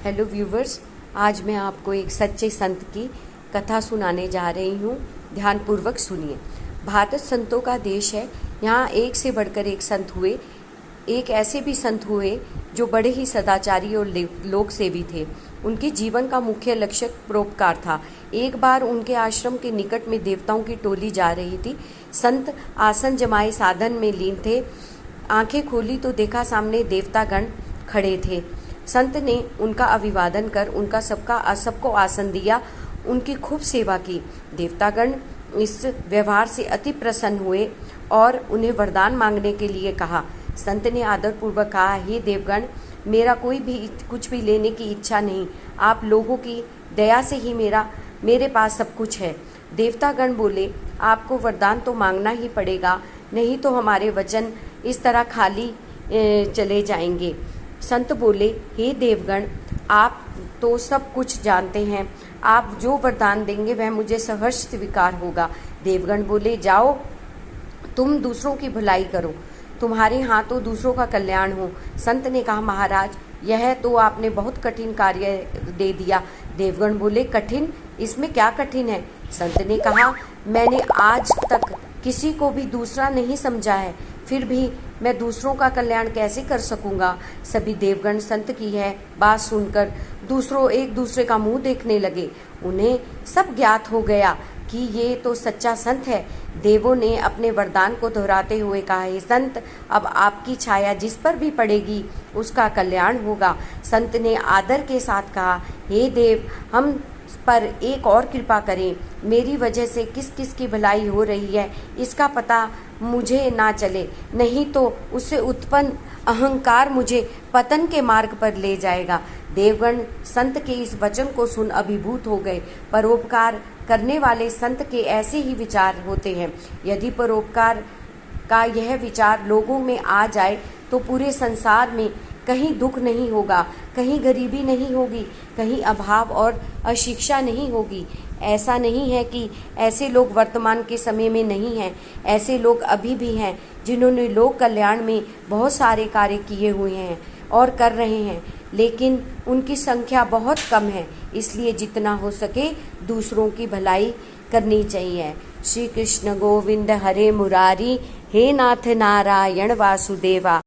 Hello viewers, आज मैं आपको एक सच्चे संत की कथा सुनाने जा रही हूँ। ध्यानपूर्वक सुनिए। भारत संतों का देश है। यहाँ एक से बढ़कर एक संत हुए। एक ऐसे भी संत हुए जो बड़े ही सदाचारी और लोक सेवी थे। उनके जीवन का मुख्य लक्ष्य परोपकार था। एक बार उनके आश्रम के निकट में देवताओं की टोली जा रही थी। संत आसन जमाए साधन में लीन थे। आंखें खोली तो देखा सामने देवतागण खड़े थे। संत ने उनका अभिवादन कर उनका सबको आसन दिया, उनकी खूब सेवा की। देवतागण इस व्यवहार से अति प्रसन्न हुए और उन्हें वरदान मांगने के लिए कहा। संत ने आदरपूर्वक कहा, हे देवगण, मेरा कोई भी कुछ भी लेने की इच्छा नहीं। आप लोगों की दया से ही मेरे पास सब कुछ है। देवतागण बोले, आपको वरदान तो मांगना ही पड़ेगा, नहीं तो हमारे वचन इस तरह खाली चले जाएंगे। संत बोले, हे देवगण, आप तो सब कुछ जानते हैं। आप जो वरदान देंगे वह मुझे सहर्ष स्वीकार होगा। देवगण बोले, जाओ, तुम दूसरों की भलाई करो, तुम्हारे हाथों दूसरों का कल्याण हो। संत ने कहा, महाराज, यह तो आपने बहुत कठिन कार्य दे दिया। देवगण बोले, कठिन? इसमें क्या कठिन है? संत ने कहा, मैंने आज तक किसी को भी दूसरा नहीं समझा है, फिर भी मैं दूसरों का कल्याण कैसे कर सकूंगा? सभी देवगण संत की है बात सुनकर एक दूसरे का मुंह देखने लगे। उन्हें सब ज्ञात हो गया कि ये तो सच्चा संत है। देवों ने अपने वरदान को दोहराते हुए कहा, हे संत, अब आपकी छाया जिस पर भी पड़ेगी उसका कल्याण होगा। संत ने आदर के साथ कहा, हे देव, हम पर एक और कृपा करें। मेरी वजह से किस किस की भलाई हो रही है इसका पता मुझे ना चले, नहीं तो उससे उत्पन्न अहंकार मुझे पतन के मार्ग पर ले जाएगा। देवगण संत के इस वचन को सुन अभिभूत हो गए। परोपकार करने वाले संत के ऐसे ही विचार होते हैं। यदि परोपकार का यह विचार लोगों में आ जाए तो पूरे संसार में कहीं दुख नहीं होगा, कहीं गरीबी नहीं होगी, कहीं अभाव और अशिक्षा नहीं होगी। ऐसा नहीं है कि ऐसे लोग वर्तमान के समय में नहीं हैं। ऐसे लोग अभी भी हैं जिन्होंने लोक कल्याण में बहुत सारे कार्य किए हुए हैं और कर रहे हैं, लेकिन उनकी संख्या बहुत कम है। इसलिए जितना हो सके दूसरों की भलाई करनी चाहिए। श्री कृष्ण गोविंद हरे मुरारी, हे नाथ नारायण वासुदेवा।